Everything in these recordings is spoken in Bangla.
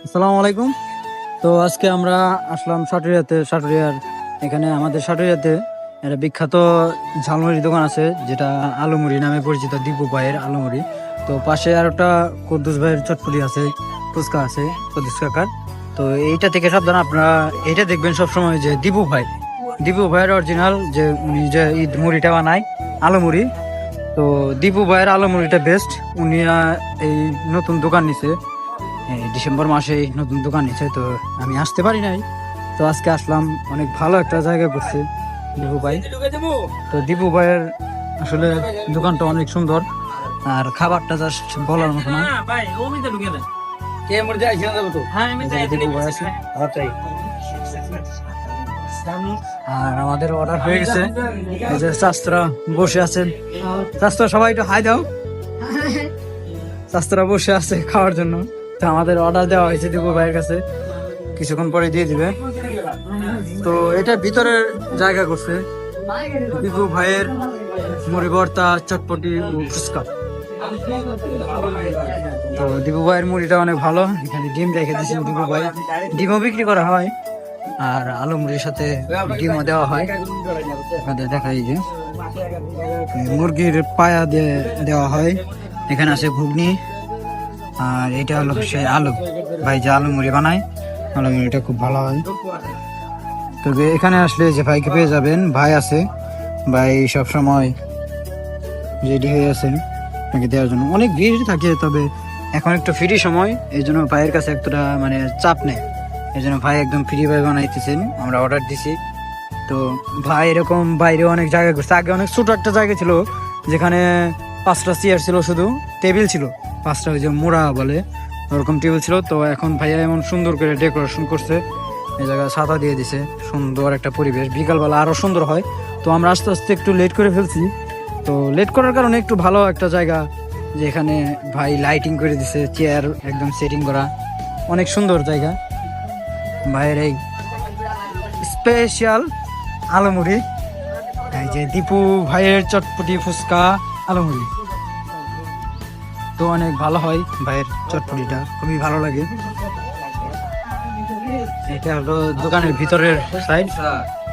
আসসালামু আলাইকুম। তো আজকে আমরা আসলাম সাটুরিয়াতে। সাটুরিয়ার এখানে আমাদের সাটুরিয়াতে একটা বিখ্যাত ঝালমুড়ি দোকান আছে, যেটা আলুমুড়ি নামে পরিচিত, দীপু ভাইয়ের আলুমুড়ি। তো পাশে আর একটা কুদ্দুস ভাইয়ের চটপটি আছে, ফুচকা আছে কুদ্দুস কাকার। তো এইটা থেকে সাবধান, আপনারা এইটা দেখবেন সবসময় যে দীপু ভাইয়ের অরিজিনাল, যে উনি যে ঈদ মুড়িটা বানায় আলুমুড়ি। তো দীপু ভাইয়ের আলুমুড়িটা বেস্ট। উনি এই নতুন দোকান নিছে, ডিসেম্বর মাসেই নতুন দোকান নিচ্ছে। তো আমি আসতে পারি নাই, তো আজকে আসলাম। অনেক ভালো একটা জায়গা করছে দীপু ভাই। তো দীপু ভাইয়ের আসলে দোকানটা অনেক সুন্দর, আর খাবারটা জাস্ট বলার মতো না। দীপু ভাই আছে। আর আমাদের অর্ডার হয়ে গেছে। এই যে শাস্ত্রা বসে আছেন, শাস্ত্রা সবাই একটু হাই দাও। শাস্ত্রা বসে আছে খাওয়ার জন্য। তো আমাদের অর্ডার দেওয়া হয়েছে দীপু ভাইয়ের কাছে, কিছুক্ষণ পরে দিয়ে দিবে। তো এটা ভিতরের জায়গা করছে দীপু ভাইয়ের মুড়ি ভর্তা, চটপটি, ফুচকা। তো দীপু ভাইয়ের মুড়িটা অনেক ভালো। এখানে ডিম রেখে দিয়েছেন দীপু ভাই, ডিমও বিক্রি করা হয়, আর আলু মুড়ির সাথে ডিমও দেওয়া হয়। আপনাদের দেখাই যে মুরগির পায়া দিয়ে দেওয়া হয়। এখানে আছে ঘুগনি, আর এটা হলো সে আলু ভাই যে আলু মুড়ি বানায়, আলু মুড়িটা খুব ভালো হয়। তো এখানে আসলে যে ভাইকে পেয়ে যাবেন, ভাই আছে, ভাই সব সময় রেডি হয়ে আছেন আপনাকে দেওয়ার জন্য। অনেক ভিড় থাকে, তবে এখন একটু ফ্রি সময়, এই জন্য ভাইয়ের কাছে একটা মানে চাপ নেই, এই জন্য ভাই একদম ফ্রি ভাই বানাইতেছেন। আমরা অর্ডার দিছি। তো ভাই এরকম বাইরে অনেক জায়গা করছে। আগে অনেক ছোট একটা জায়গা ছিল, যেখানে 5টা চেয়ার ছিল, শুধু টেবিল ছিল 5টা, ওই যে মোড়া বলে ওরকম টেবিল ছিল। তো এখন ভাইয়া এমন সুন্দর করে ডেকোরেশন করছে, এই জায়গায় ছাতা দিয়ে দিছে, সুন্দর একটা পরিবেশ। বিকালবেলা আরো সুন্দর হয়। তো আমরা আস্তে আস্তে একটু লেট করে ফেলছি। তো লেট করার কারণে একটু ভালো একটা জায়গা, যে এখানে ভাই লাইটিং করে দিছে, চেয়ার একদম সেটিং করা, অনেক সুন্দর জায়গা। ভাইয়ের এই স্পেশাল আলুমুড়ি, এই যে দীপু ভাইয়ের চটপটি, ফুচকা, আলুমুড়ি, তো অনেক ভালো হয়। ভাইয়ের চটপটিটা খুবই ভালো লাগে। এটা হলো দোকানের ভিতরের সাইড,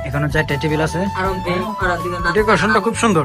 এখানে 4টা টেবিল আছে, ডেকোরেশনটা খুব সুন্দর।